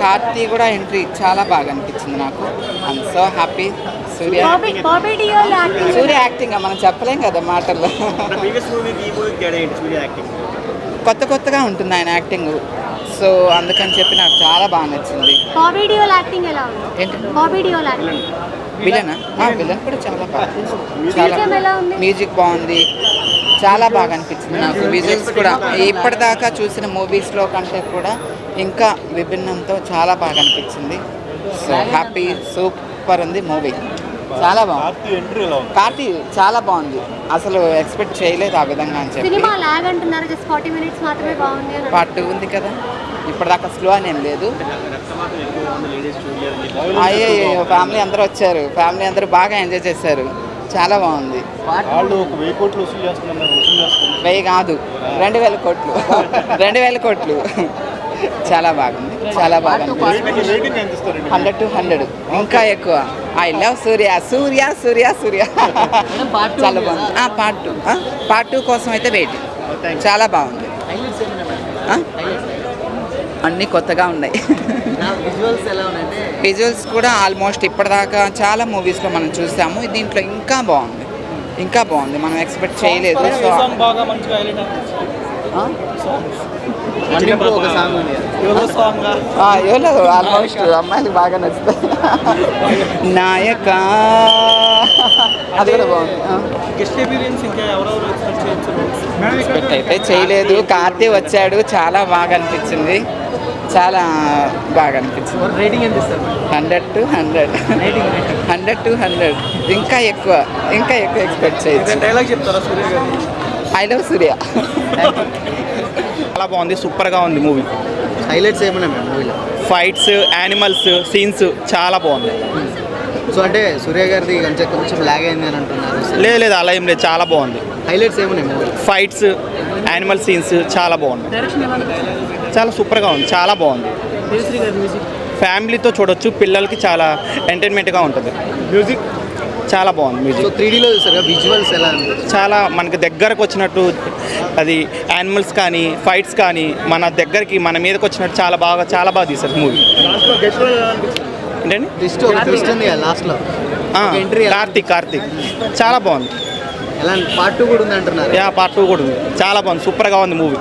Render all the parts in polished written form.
కార్తీ కూడా ఎంట్రీ చాలా బాగా అనిపించింది నాకు. I'm so happy. Surya Surya acting మనం చెప్పలేం కదా మాటల్లో. కొత్తగా ఉంటుంది ఆయన యాక్టింగ్. సో అందుకని చెప్పి నాకు చాలా బాగా నచ్చింది. విలన్ కూడా చాలా బాగా, మ్యూజిక్ బాగుంది, చాలా బాగా అనిపించింది నాకు. విజువల్స్ కూడా ఇప్పటిదాకా చూసిన మూవీస్లో కంటే కూడా ఇంకా విభిన్నంతో చాలా బాగా అనిపించింది. సో హ్యాపీ, సూపర్ ఉంది మూవీ, చాలా బాగుంది. కార్తీ చాలా బాగుంది, అసలు ఎక్స్పెక్ట్ చేయలేదు ఆ విధంగా అని చెప్పి. పార్ట్ 2 ఉంది కదా, ఇప్పటిదాకా స్లో అని ఏం లేదు. అయ్యో ఫ్యామిలీ అందరూ వచ్చారు, ఫ్యామిలీ అందరూ బాగా ఎంజాయ్ చేశారు, చాలా బాగుంది. 1000 కాదు 2000 కోట్లు 2000 కోట్లు. చాలా బాగుంది, చాలా బాగా 100 to 100 ఇంకా ఎక్కువ. ఐ లవ్ సూర్య సూర్య సూర్య సూర్య. చాలా బాగుంది. పార్ట్ 2 కోసం అయితే వెయిట్. చాలా బాగుంది, అన్నీ కొత్తగా ఉన్నాయి. విజువల్స్ కూడా ఆల్మోస్ట్ ఇప్పటిదాకా చాలా మూవీస్లో మనం చూసాము, దీంట్లో ఇంకా బాగుంది, మనం ఎక్స్పెక్ట్ చేయలేదు. ఆల్మోస్ట్ అమ్మాయిలు బాగా నచ్చుతాయి. నాయక అది కూడా బాగుంది. ఎక్స్పెక్ట్ అయితే చేయలేదు. కార్తీ వచ్చాడు, చాలా బాగా అనిపించింది, చాలా బాగా అనిపించింది. 100 to 100 100 to 100 ఇంకా ఎక్కువ ఎక్స్పెక్ట్ చేయొచ్చు. ఐ లవ్ సూర్య. చాలా బాగుంది, సూపర్గా ఉంది మూవీ. హైలైట్స్ ఏమన్నా మూవీలో? ఫైట్స్, యానిమల్స్, సీన్స్ చాలా బాగుంది. సో అంటే సూర్య గారిది కొంచెం లాగ్ అయింది అని అంటున్నారు. లేదు అలా ఏం లేదు, చాలా బాగుంది. హైలైట్స్ ఏమన్నా మూవీ? ఫైట్స్, యానిమల్ సీన్స్ చాలా బాగుంది, చాలా సూపర్గా ఉంది, చాలా బాగుంది. ఫ్యామిలీతో చూడొచ్చు, పిల్లలకి చాలా ఎంటర్టైన్మెంట్గా ఉంటుంది. మ్యూజిక్ చాలా బాగుంది. మ్యూజిక్ 3Dలో చూసారు, విజువల్స్ ఎలా? చాలా మనకి దగ్గరకు వచ్చినట్టు, అది యానిమల్స్ కానీ ఫైట్స్ కానీ మన దగ్గరికి మన మీదకి వచ్చినట్టు చాలా బాగా తీశారు మూవీ. ఏంటండి లాస్ట్లో కార్తీక్ చాలా బాగుంది. ఎలా పార్ట్ 2 కూడా ఉంది అంటున్నారు? పార్ట్ 2 కూడా ఉంది, చాలా బాగుంది, సూపర్గా ఉంది మూవీ.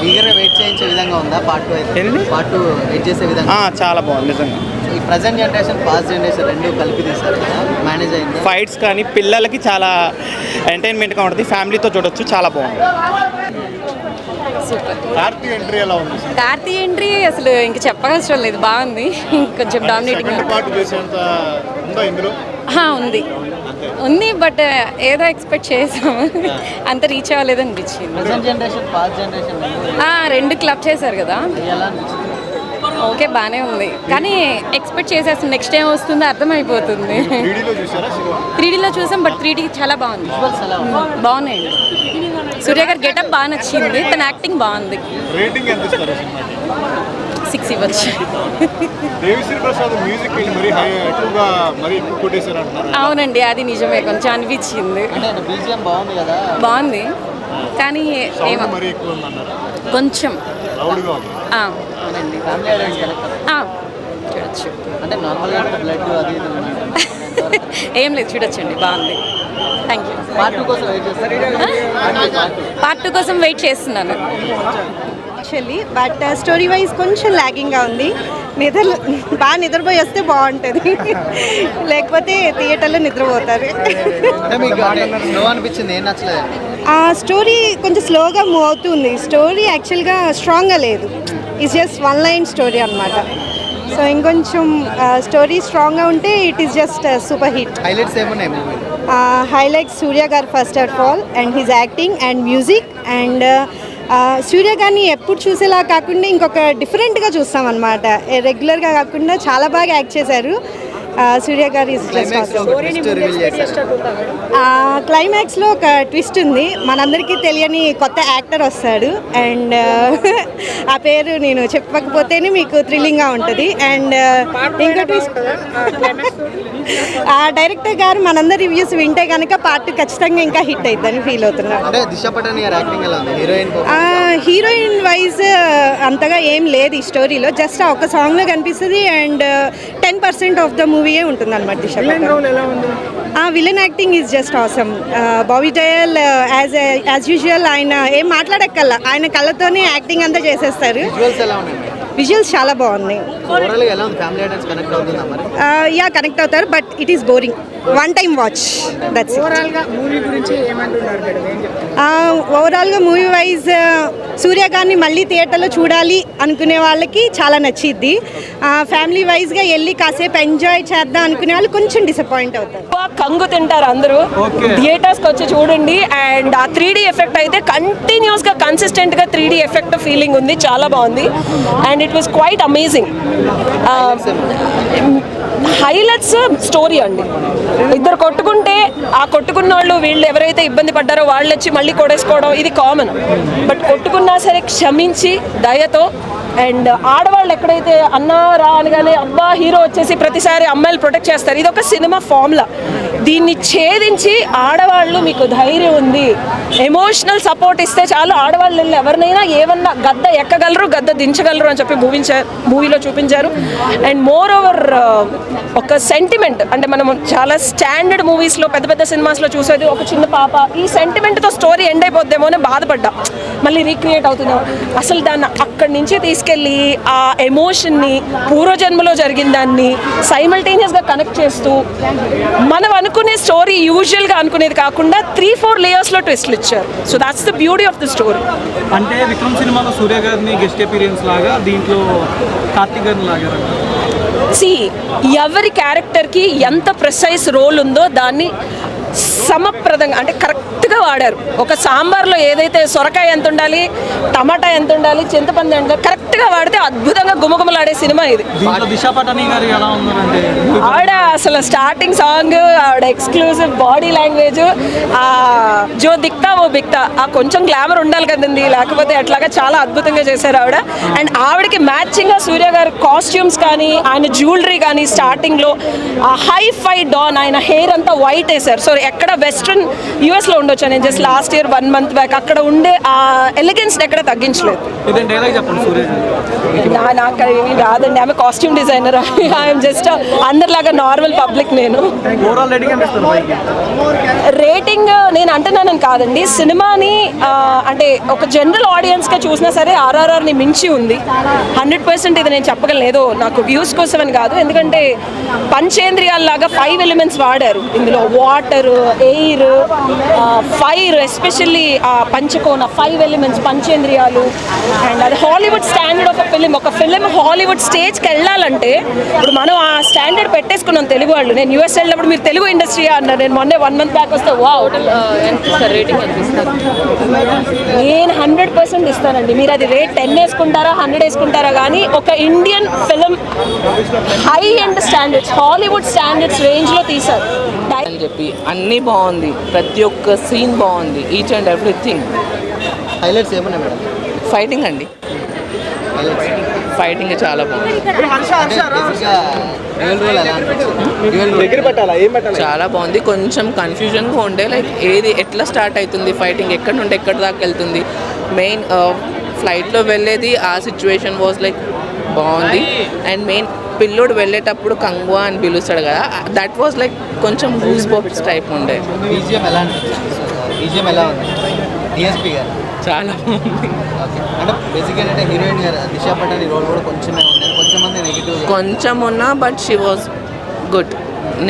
ఈగర్గా వెయిట్ చేయించే విధంగా ఉందా పార్ట్ 2 అయితే? పార్ట్ 2 వెయిట్ చేసే విధంగా చాలా బాగుంది నిజంగా. ఈ ప్రజెంట్ జనరేషన్, పాస్ట్ జనరేషన్ రెండు కలిపి తీస్తారు, మేనేజ్ అయింది. ఫైట్స్ కానీ పిల్లలకి చాలా ఎంటర్టైన్మెంట్గా ఉంటుంది, ఫ్యామిలీతో చూడొచ్చు, చాలా బాగుంది. కార్తీ ఎంట్రీ ఎలా ఉంది? కార్తీ ఎంట్రీ అసలు ఇంక చెప్పవసరం లేదు, బాగుంది, కొంచెం డామినేటింగ్ ఉంది. బట్ ఏదో ఎక్స్పెక్ట్ చేసాము, అంత రీచ్ అవ్వలేదు అనిపించింది. రెండు క్లబ్ చేశారు కదా, ఓకే బాగానే ఉంది, కానీ ఎక్స్పెక్ట్ చేసేస్తాం నెక్స్ట్ టైం వస్తుందో అర్థమైపోతుంది. 3Dలో చూసాం, బట్ 3D చాలా బాగున్నాయండి. సూర్య గారి గెటప్ బాగా నచ్చింది, తన యాక్టింగ్ బాగుంది. 6 ఇవ్వచ్చు. అవునండి, అది నిజమే, కొంచెం అనిపించింది. బాగుంది కానీ కొంచెం చూడొచ్చు. ఏం లేదు, చూడొచ్చండి, బాగుంది. Thank you. పార్ట్ 2 కోసం వెయిట్ చేస్తున్నాను యాక్చువల్లీ. బట్ స్టోరీ వైజ్ కొంచెం లాగింగ్గా ఉంది. బాగా నిద్రపోయి వస్తే బాగుంటుంది, లేకపోతే థియేటర్లో నిద్రపోతారు. స్టోరీ కొంచెం స్లోగా మూవ్ అవుతుంది. స్టోరీ యాక్చువల్గా స్ట్రాంగ్గా లేదు, ఇట్స్ జస్ట్ 1 line స్టోరీ అనమాట. సో ఇంకొంచెం స్టోరీ స్ట్రాంగ్గా ఉంటే it is just super hit. Highlights ఏమున్నాయి? Highlights Surya garu first of all, and his acting and music. And Surya గారిని ఎప్పుడు చూసేలా కాకుండా ఇంకొక డిఫరెంట్గా చూస్తామన్నమాట, రెగ్యులర్గా కాకుండా చాలా బాగా యాక్ట్ చేశారు. సూర్య గారు ఇస్ జస్ట్ క్లైమాక్స్లో ఒక ట్విస్ట్ ఉంది. మనందరికీ తెలియని కొత్త యాక్టర్ వస్తాడు అండ్ ఆ పేరు నేను చెప్పకపోతేనే మీకు థ్రిల్లింగ్గా ఉంటుంది. అండ్ ఇంకో ట్విస్ట్ ఆ డైరెక్టర్ గారు మనందరి రివ్యూస్ వింటే కనుక పార్ట్ ఖచ్చితంగా ఇంకా హిట్ అవుతుందని ఫీల్ అవుతున్నాను. హీరోయిన్ వైజ్ అంతగా ఏం లేదు ఈ స్టోరీలో, జస్ట్ ఒక సాంగ్లో కనిపిస్తుంది అండ్ 10% ఆఫ్ ద మూవీయే ఉంటుంది అనమాట. Disha villain acting is just awesome. Bobby Deol as usual ఆయన ఏం మాట్లాడక్కల్లా, ఆయన కళ్ళతోనే యాక్టింగ్ అంతా చేసేస్తారు. విజువల్స్ చాలా బాగున్నాయి. యా కనెక్ట్ అవుతారు but it is boring. One time watch, that's ఓవరాల్గా మూవీ వైజ్ సూర్య గారిని మళ్ళీ థియేటర్లో చూడాలి అనుకునే వాళ్ళకి చాలా నచ్చిద్ది. ఫ్యామిలీ వైజ్గా వెళ్ళి కాసేపు ఎంజాయ్ చేద్దాం అనుకునే వాళ్ళు కొంచెం డిసప్పాయింట్ అవుతారు. కంగు తింటారు అందరూ, థియేటర్స్కి వచ్చి చూడండి. అండ్ ఆ 3D ఎఫెక్ట్ అయితే కంటిన్యూస్గా కన్సిస్టెంట్గా 3D ఎఫెక్ట్ ఫీలింగ్ ఉంది, చాలా బాగుంది. And it was quite amazing. Highlights story అండి. ఇద్దరు కొట్టుకుంటే ఆ కొట్టుకున్న వాళ్ళు వీళ్ళు ఎవరైతే ఇబ్బంది పడ్డారో వాళ్ళు వచ్చి మళ్ళీ కొడేసుకోవడం ఇది కామన్. బట్ కొట్టుకున్నా సరే క్షమించి దయతో, అండ్ ఆడవాళ్ళు ఎక్కడైతే అన్నారా అనగానే అబ్బా హీరో వచ్చేసి ప్రతిసారి అమ్మాయిలు ప్రొటెక్ట్ చేస్తారు, ఇది ఒక సినిమా ఫార్ములా. దీన్ని ఛేదించి ఆడవాళ్ళు మీకు ధైర్యం ఉంది, ఎమోషనల్ సపోర్ట్ ఇస్తే చాలు, ఆడవాళ్ళు ఎవరినైనా ఏమన్నా గద్ద ఎక్కగలరు, గద్ద దించగలరు అని చెప్పి మూవీలో చూపించారు. అండ్ మోర్ ఓవర్ ఒక సెంటిమెంట్, అంటే మనం చాలా స్టాండర్డ్ మూవీస్లో పెద్ద పెద్ద సినిమాస్లో చూసేది ఒక చిన్న పాప, ఈ సెంటిమెంట్తో స్టోరీ ఎండ్ అయిపోద్దేమో అని బాధపడ్డా, మళ్ళీ రీక్రియేట్ అవుతుందేమో. అసలు దాన్ని అక్కడి నుంచి తీసుకెళ్ళి ఆ ఎమోషన్ని పూర్వజన్మలో జరిగిన దాన్ని సైమల్టేనియస్గా కనెక్ట్ చేస్తూ మనం అనుకునే స్టోరీ యూజువల్గా అనుకునేది కాకుండా 3-4 లేయర్స్లో ట్విస్ట్లు ఇచ్చారు. So that's the beauty of the story. అంటే విక్రమ్ సినిమాలో సూర్య గారిని గెస్ట్ అపీరియన్స్ లాగా దీంట్లో కార్తీక్ గారిని లాగా ఎవరి క్యారెక్టర్కి ఎంత ప్రెసైజ్ రోల్ ఉందో దాన్ని సమప్రదంగా అంటే కరెక్ట్గా వాడారు. ఒక సాంబార్లో ఏదైతే సొరకాయ ఎంత ఉండాలి, టమాటా ఎంత ఉండాలి, చింతపండు ఎంత కరెక్ట్గా వాడితే అద్భుతంగా గుమగుమలాడే సినిమా ఇది. ఆవిడ అసలు స్టార్టింగ్ సాంగ్, ఆవిడ ఎక్స్క్లూజివ్ బాడీ లాంగ్వేజ్, జో దిక్తా ఓ బిక్తా, ఆ కొంచెం గ్లామర్ ఉండాలి కదండి, లేకపోతే అట్లాగా చాలా అద్భుతంగా చేశారు ఆవిడ. అండ్ ఆవిడకి మ్యాచింగ్గా సూర్య గారి కాస్ట్యూమ్స్ కానీ ఆయన జ్యువెలరీ కానీ స్టార్టింగ్లో ఆ హై ఫై డాన్, ఆయన హెయిర్ అంతా వైట్ వేశారు. సో ఎక్కడ వెస్ట్రన్ యూఎస్లో ఉండొచ్చు, నేను just last year 1 month back అక్కడ ఉండే ఆ ఎలిగెన్స్ ఎక్కడ తగ్గించలేదు. నాకు ఏమీ రాదండి, ఆమె కాస్ట్యూమ్ డిజైనర్, ఐఎమ్ జస్ట్ అందరిలాగా నార్మల్ పబ్లిక్. నేను రేటింగ్ నేను అంటున్నానని కాదండి, సినిమాని అంటే ఒక జనరల్ ఆడియన్స్గా చూసినా సరే RRRని మించి ఉంది 100%. ఇది నేను చెప్పగలను, నాకు వ్యూస్ కోసం అని కాదు, ఎందుకంటే పంచేంద్రియాల్లాగా 5 ఎలిమెంట్స్ వాడారు ఇందులో. వాటర్, ఎయిర్, ఫైర్, ఎస్పెషల్లీ పంచకోణ 5 ఎలిమెంట్స్, పంచేంద్రియాలు. అండ్ అది హాలీవుడ్ స్టాండర్డ్ ఆఫ్ ఫిలిం. ఒక ఫిలిం హాలీవుడ్ స్టేజ్కి వెళ్ళాలంటే ఇప్పుడు మనం ఆ స్టాండర్డ్ పెట్టేసుకున్నాం తెలుగు వాళ్ళు. నేను యూఎస్ వెళ్ళినప్పుడు మీరు తెలుగు ఇండస్ట్రీ అన్నారు, నేను మొన్నే 1 month బ్యాక్ వస్తే వావ్ రేటింగ్ నేను 100% ఇస్తానండి. మీరు అది రేట్ 10 వేసుకుంటారా 100 వేసుకుంటారా కానీ ఒక Indian film high end standards, Hollywood standards రేంజ్లో తీశారు అని చెప్పి. అన్నీ బాగుంది, ప్రతి ఒక్క సీన్ బాగుంది, ఈచ్ అండ్ ఎవ్రీథింగ్. హైలైట్స్ ఏమన్నా మేడం? ఫైటింగ్ అండి, ఫైటింగ్ చాలా బాగుంది, చాలా బాగుంది. కొంచెం కన్ఫ్యూజన్గా ఉండే, లైక్ ఏది ఎట్లా స్టార్ట్ అవుతుంది ఫైటింగ్, ఎక్కడి నుండి ఎక్కడి దాకా వెళ్తుంది. మెయిన్ ఫ్లైట్లో వెళ్ళేది ఆ సిచ్యువేషన్ వాజ్ లైక్ బాగుంది. అండ్ మెయిన్ పిల్లోడు వెళ్ళేటప్పుడు కంగువా అని పిలుస్తాడు కదా, దట్ వాజ్ లైక్ కొంచెం గూస్ బాక్స్ టైప్ ఉండే. బీజిఎం ఎలా ఉంది? డిఎస్పీ గారు చాలా బాగుంది. అంటే బేసిక్గా అంటే హీరోయిన్ గారు దిశా పటాని రోల్ కూడా కొంచెమే ఉంది, కొంచెమంది నెగిటివ్ కొంచెం ఉన్నా but she was good.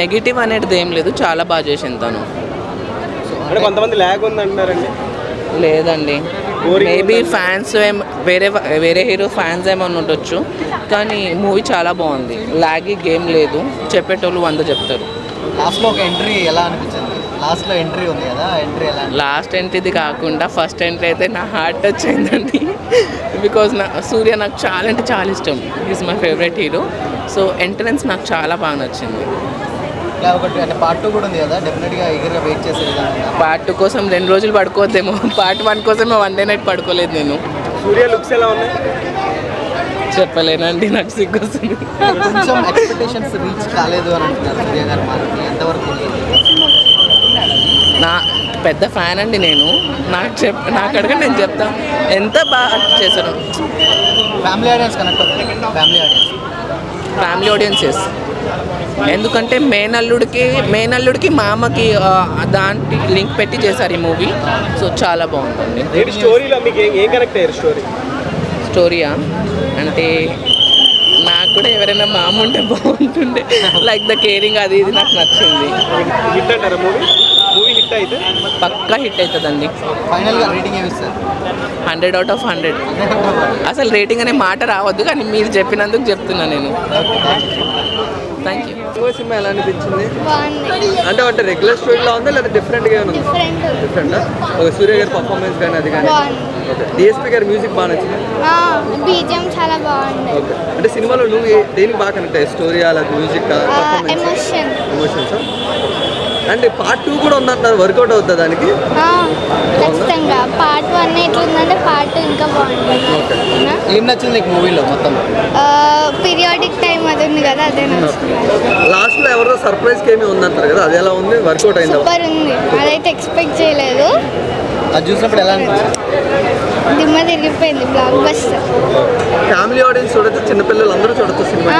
Negative అనేది ఏం లేదు, చాలా బాగా చేసింది తను. అంటే కొంతమంది ల్యాగ్ ఉంది అంటారండి. లేదండి, మేబీ ఫ్యాన్స్ వేరే హీరో ఫ్యాన్స్ ఏమన్నా ఉండొచ్చు, కానీ మూవీ చాలా బాగుంది. లాగి గేమ్ లేదు, చెప్పేటోళ్ళు 100 చెప్తారు. లాస్ట్లో ఒక ఎంట్రీ ఎలా అనిపించింది? లాస్ట్లో ఎంట్రీ ఉంది కదా, ఎంట్రీ ఎలా? లాస్ట్ ఎంట్రీది కాకుండా ఫస్ట్ ఎంట్రీ అయితే నా హార్ట్ టచ్ అయిందండి. బికాజ్ సూర్య నాకు చాలా అంటే చాలా ఇష్టం, is my favourite hero. So entrance నాకు చాలా బాగా నచ్చింది. ఇలా ఒకటి అంటే పార్ట్ 2 కూడా ఉంది కదా, డెఫినెట్గా ఈగర్గా వెయిట్ చేసే విధంగా ఉందా? పార్ట్ 2 కోసం 2 రోజులు పడుకోవద్దేమో, పార్ట్ 1 కోసమే 1 డే నైట్ పడుకోలేదు నేను. సూర్య లుక్స్ ఎలా ఉన్నాయి? చెప్పలేనండి, నాకు సిగ్గొస్తుంది. కొంచెం ఎక్స్పెక్టేషన్స్ రీచ్ కాలేదు అని అంటున్నారు సూర్య గారు. మనకి ఎంతవరకు నా పెద్ద ఫ్యాన్ అండి నేను. నాకు అడగ నేను చెప్తాను ఎంత బాగా చేశాను. ఫ్యామిలీ ఆడియన్స్ కనెక్ట్ అవుతుంది, ఫ్యామిలీ ఆడియన్సెస్. ఎందుకంటే మేనల్లుడికి మామకి దాంట్లో లింక్ పెట్టి చేశారు ఈ మూవీ. సో చాలా బాగుంటుంది. స్టోరీలో మీకు ఏం కనెక్ట్ అయ్యారు? స్టోరీయా అంటే నాకు కూడా ఎవరైనా మామ ఉంటే బాగుంటుండే, లైక్ ద కేరింగ్ అది ఇది నాకు నచ్చింది. హిట్ అంటారా మూవీ? మూవీ హిట్ అయితే పక్కా హిట్ అవుతుందండి. ఫైనల్గా రేటింగ్ ఏమి ఇస్తారు? 100 out of 100. అసలు రేటింగ్ అనే మాట రావద్దు, కానీ మీరు చెప్పినందుకు చెప్తున్నా నేను. Thank you. సినిమా ఎలా అనిపించింది? అంటే రెగ్యులర్ స్టోరీలో ఉందా లేదా డిఫరెంట్గా ఏమైనా ఉందా? డిఫరెంటా? ఒక సూర్య గారి పర్ఫార్మెన్స్ కానీ అది కానీ. డిఎస్పీ గారి మ్యూజిక్ బాగా నచ్చింది. బీజిఎం చాలా బాగుంది. ఓకే, అంటే సినిమాలో నువ్వు దేనికి బాగా కనెక్ట్ అయ్యాయి? స్టోరీ అలా మ్యూజిక్ ఎమోషన్స్? అంటే పార్ట్ 2 కూడా ఉందంటారు, వర్కౌట్ అవుతుంది దానికి? ఖచ్చితంగా. పార్ట్ 1 ఎట్లుందంటే పార్ట్ 2 ఇంకా బాగుంటుంది. ఏం నచ్చింది నీకు మూవీలో మొత్తం? పీరియాడిక్ టైం అది ఉంది కదా, అదే నచ్చింది. లాస్ట్లో ఎవరో సర్ప్రైజ్ ఏమి ఉందంటారు కదా, అది ఎలా ఉంది? వర్కౌట్ అయింది? సూపర్ ఉంది, అదైతే ఎక్స్పెక్ట్ చేయలేదు. అది చూసినప్పుడు ఎలా అనిపించింది? దిమ్మ తిరిగిపోయింది. Block buster. ఫ్యామిలీ ఆడియన్స్ చూడొచ్చు, చిన్నపిల్లలు అందరూ చూడొచ్చు సినిమా.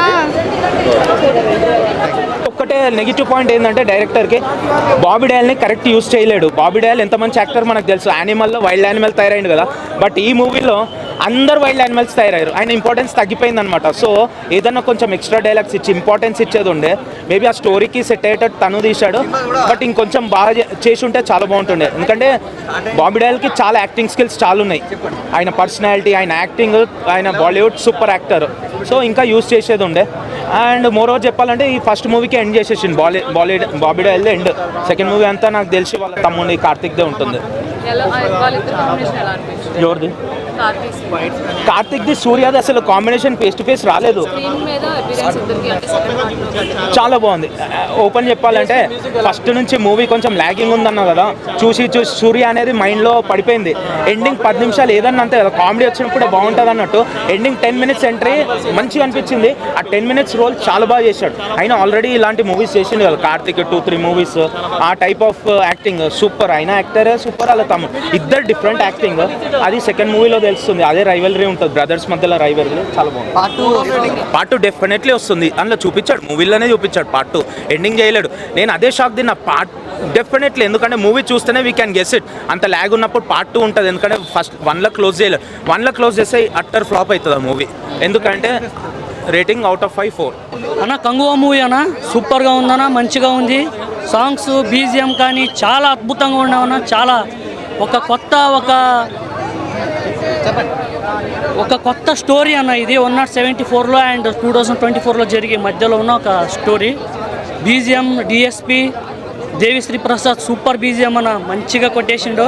ఒక్కటే నెగిటివ్ పాయింట్ ఏంటంటే డైరెక్టర్కి బాబీ డయల్ని కరెక్ట్ యూస్ చేయలేడు. బాబీ డయల్ ఎంత మంచి యాక్టర్ మనకు తెలుసు, యానిమల్లో వైల్డ్ యానిమల్ తయారైంది కదా, బట్ ఈ మూవీలో అందరు వైల్డ్ యానిమల్స్ తయారయ్యారు. ఆయన ఇంపార్టెన్స్ తగ్గిపోయింది అనమాట. సో ఏదన్నా కొంచెం ఎక్స్ట్రా డైలాగ్స్ ఇచ్చి ఇంపార్టెన్స్ ఇచ్చేది ఉండే, మేబీ ఆ స్టోరీకి సెట్ అయ్యేటట్టు తను తీశాడు, బట్ ఇంకొంచెం బాగా చేసి ఉంటే చాలా బాగుంటుండే. ఎందుకంటే బాబీ డయల్కి చాలా యాక్టింగ్ స్కిల్స్ చాలా ఉన్నాయి. ఆయన పర్సనాలిటీ, ఆయన యాక్టింగ్, ఆయన బాలీవుడ్ సూపర్ యాక్టర్. సో ఇంకా యూస్ చేసేది ఉండే. అండ్ మోర్ ఓవర్ చెప్పాలంటే ఈ ఫస్ట్ మూవీకి ఎండ్ చేసేసింది Bobby dial end. Second movie అంతా నాకు తెలిసి వాళ్ళ తమ్ముడి కార్తిక్దే ఉంటుంది. ఎవరిది? కార్తిక్ది సూర్యది అసలు కాంబినేషన్ ఫేస్ టు ఫేస్ రాలేదు. చాలా బాగుంది. ఓపెన్ చెప్పాలంటే ఫస్ట్ నుంచి మూవీ కొంచెం ల్యాగింగ్ ఉందన్నా కదా, చూసి సూర్య అనేది మైండ్లో పడిపోయింది. ఎండింగ్ 10 నిమిషాలు ఏదన్నా అంతే కదా, కామెడీ వచ్చినప్పుడే బాగుంటుంది అన్నట్టు. ఎండింగ్ 10 minutes ఎంట్రీ మంచిగా అనిపించింది. ఆ 10 minutes రోల్ చాలా బాగా చేశాడు. అయినా ఆల్రెడీ ఇలాంటి మూవీస్ చేసిండు కదా కార్తిక్, 2-3 మూవీస్. ఆ టైప్ ఆఫ్ యాక్టింగ్ సూపర్. అయినా యాక్టరే సూపర్, అలా తమ్ముడు ఇద్దరు డిఫరెంట్ యాక్టింగ్. అది సెకండ్ మూవీలో తెలుస్తుంది. అదే రైవలరీ ఉంటుంది, బ్రదర్స్ మధ్యలో రైవలరీ. చాలా బాగుంది. పార్ట్ 2 డెఫినెట్లీ వస్తుంది. అందులో చూపించాడు, మూవీలోనే చూపించాడు. పార్ట్ 2 ఎండింగ్ చేయలేడు. నేను అదే షాక్ తిన్నా. పార్ట్ డెఫినెట్లీ, ఎందుకంటే మూవీ చూస్తేనే వీ క్యాన్ గెస్ ఇట్. అంత ల్యాగ్ ఉన్నప్పుడు పార్ట్ 2 ఉంటుంది. ఎందుకంటే ఫస్ట్ 1లో క్లోజ్ చేయలేదు. 1లో క్లోజ్ చేస్తే అట్టర్ ఫ్లాప్ అవుతుంది ఆ మూవీ. ఎందుకంటే రేటింగ్ అవుట్ ఆఫ్ 5 4. అన్న కంగువా మూవీ అన్న సూపర్గా ఉందన్న, మంచిగా ఉంది. సాంగ్స్, బీజిఎం కానీ చాలా అద్భుతంగా ఉన్నామన్న. చాలా ఒక కొత్త స్టోరీ అన్న ఇది. 1974లో అండ్ 2024లో జరిగే మధ్యలో ఉన్న ఒక story. BGM, DSP, Devi Sri Prasad super BGM అన్న, మంచిగా కొట్టేసిండు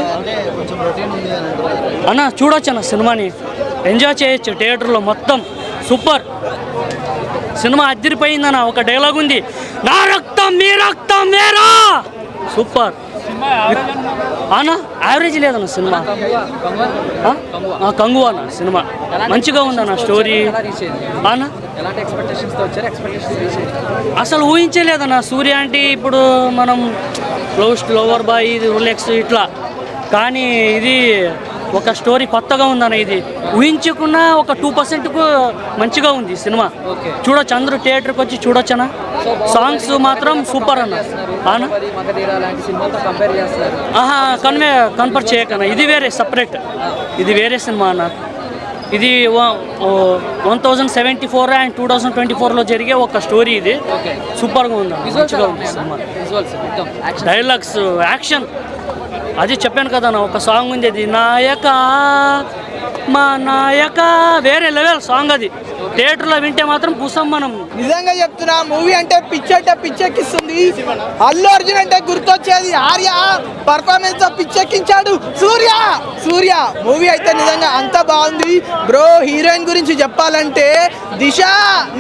అన్న. చూడొచ్చు అన్న, సినిమాని ఎంజాయ్ చేయొచ్చు థియేటర్లో. మొత్తం సూపర్ సినిమా, అదిరిపోయిందన్న. ఒక డైలాగ్ ఉంది, నా రక్తం మీ రక్తం వేరా. సూపర్ అన్న. యావరేజ్ లేదన్న సినిమా. కంగువా అన్న సినిమా మంచిగా ఉందన్న. స్టోరీ అన్న అసలు ఊహించలేదన్న. సూర్య అంటే ఇప్పుడు మనం లోవర్ బాయ్, రోలెక్స్ ఇట్లా, కానీ ఇది ఒక స్టోరీ కొత్తగా ఉందన్న. ఇది ఊహించకుండా ఒక 2%కు మంచిగా ఉంది సినిమా. చూడొచ్చు, అందరూ థియేటర్కి వచ్చి చూడొచ్చు అన్న. సాంగ్స్ మాత్రం సూపర్ అన్న. కంపేర్ చేయకన్నా, ఇది వేరే సపరేట్, ఇది వేరే సినిమా అన్న. ఇది 1074 అండ్ 2024లో జరిగే ఒక స్టోరీ. ఇది సూపర్గా ఉంది, మంచిగా ఉంది సినిమా. డైలాగ్స్, యాక్షన్, అది చెప్పాను కదా నా, ఒక సాంగ్ ఉంది, అది నాయక మా నాయక, వేరే లెవెల్ సాంగ్ అది. థియేటర్లో వింటే మాత్రం కుసం మనం. నిజంగా చెప్తున్నా, మూవీ అంటే పిచ్చెక్కిస్తుంది. అల్లు అర్జున్ అంటే గుర్తొచ్చేది ఆర్య పర్ఫార్మెన్స్ తో పిచ్చెక్కించాడు. సూర్య మూవీ అయితే నిజంగా అంత బాగుంది బ్రో. హీరోయిన్ గురించి చెప్పాలంటే దిశ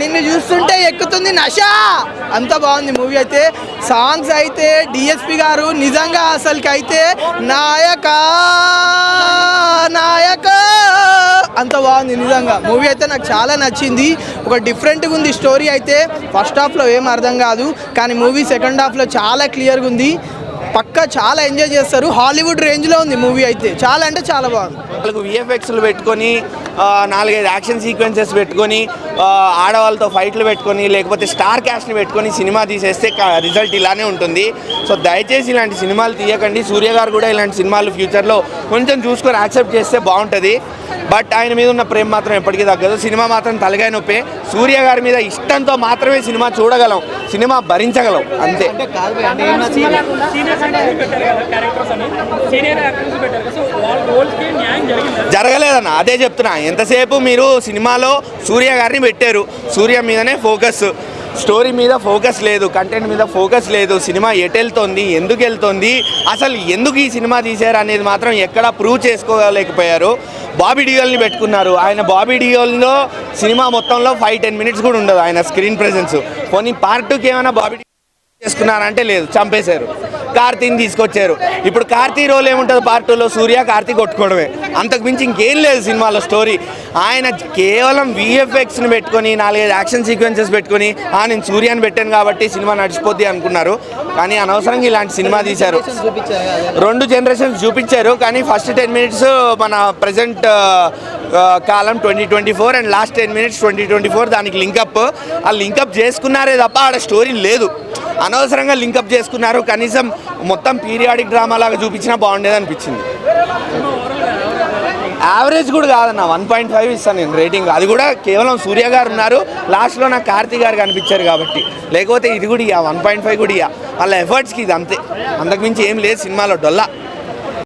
నిన్ను చూస్తుంటే ఎక్కుతుంది నష, అంత బాగుంది మూవీ అయితే. సాంగ్స్ అయితే డిఎస్పి గారు నిజంగా అసలుకి అయితే నాయక అంత బాగుంది నిజంగా. మూవీ అయితే నాకు చాలా నచ్చింది. ఒక డిఫరెంట్గా ఉంది స్టోరీ అయితే. ఫస్ట్ హాఫ్లో ఏం అర్థం కాదు, కానీ మూవీ సెకండ్ హాఫ్లో చాలా క్లియర్గా ఉంది. పక్కా చాలా ఎంజాయ్ చేస్తారు. హాలీవుడ్ రేంజ్లో ఉంది మూవీ అయితే, చాలా అంటే చాలా బాగుంది. వాళ్ళకు విఎఫ్ఎక్స్లు పెట్టుకొని 4-5 యాక్షన్ సీక్వెన్సెస్ పెట్టుకొని ఆడవాళ్ళతో ఫైట్లు పెట్టుకొని లేకపోతే స్టార్ క్యాస్ట్ని పెట్టుకొని సినిమా తీసేస్తే రిజల్ట్ ఇలానే ఉంటుంది. సో దయచేసి ఇలాంటి సినిమాలు తీయకండి. సూర్య గారు కూడా ఇలాంటి సినిమాలు ఫ్యూచర్లో కొంచెం చూసుకొని యాక్సెప్ట్ చేస్తే బాగుంటుంది. బట్ ఆయన మీద ఉన్న ప్రేమ మాత్రం ఎప్పటికీ తగ్గదు. సినిమా మాత్రం తలగాయ నొప్పే. సూర్య గారి మీద ఇష్టంతో మాత్రమే సినిమా చూడగలం, సినిమా భరించగలం, అంతే. జరగలేదన్న, అదే చెప్తున్నా. ఎంతసేపు మీరు సినిమాలో సూర్య గారిని పెట్టారు, సూర్య మీదనే ఫోకస్, స్టోరీ మీద ఫోకస్ లేదు, కంటెంట్ మీద ఫోకస్ లేదు. సినిమా ఎటు వెళ్తుంది, ఎందుకు వెళ్తుంది, అసలు ఎందుకు ఈ సినిమా తీశారు అనేది మాత్రం ఎక్కడా ప్రూవ్ చేసుకోలేకపోయారు. బాబీ డియోల్ని పెట్టుకున్నారు. ఆయన బాబీ డియోల్లో సినిమా మొత్తంలో 5-10 మినిట్స్ కూడా ఉండదు ఆయన స్క్రీన్ ప్రెజెన్స్. పోనీ పార్ట్ 2కి ఏమైనా బాబీ చేసుకున్నారంటే లేదు, చంపేశారు. కార్తీని తీసుకొచ్చారు. ఇప్పుడు కార్తీ రోల్ ఏముంటుంది పార్ట్ 2లో? సూర్య కార్తీ కొట్టుకోవడమే, అంతకు మించి ఇంకేం లేదు సినిమాలో స్టోరీ. ఆయన కేవలం విఎఫ్ఎక్స్ని పెట్టుకొని 4-5 యాక్షన్ సీక్వెన్సెస్ పెట్టుకొని నేను సూర్యాని పెట్టాను కాబట్టి సినిమా నడిచిపోద్ది అనుకున్నారు. కానీ అనవసరంగా ఇలాంటి సినిమా తీశారు. 2 జనరేషన్స్ చూపించారు, కానీ ఫస్ట్ 10 మినిట్స్ మన present column 2024 and last 10 minutes 2024 దానికి లింకప్. ఆ లింకప్ చేసుకున్నారే తప్ప ఆడ స్టోరీ లేదు. అనవసరంగా లింకప్ చేసుకున్నారు. కనీసం మొత్తం పీరియాడిక్ డ్రామా లాగా చూపించినా బాగుండేది అనిపించింది. యావరేజ్ కూడా కాదన్న, 1.5 ఇస్తాను నేను రేటింగ్. అది కూడా కేవలం సూర్య గారు ఉన్నారు, లాస్ట్లో నాకు కార్తీ గారు కనిపించారు కాబట్టి. లేకపోతే ఇది కూడా 1.5 కూడా వాళ్ళ ఎఫర్ట్స్కి ఇది అంతే, అంతకుమించి ఏం లేదు సినిమాలో. డొల్లా.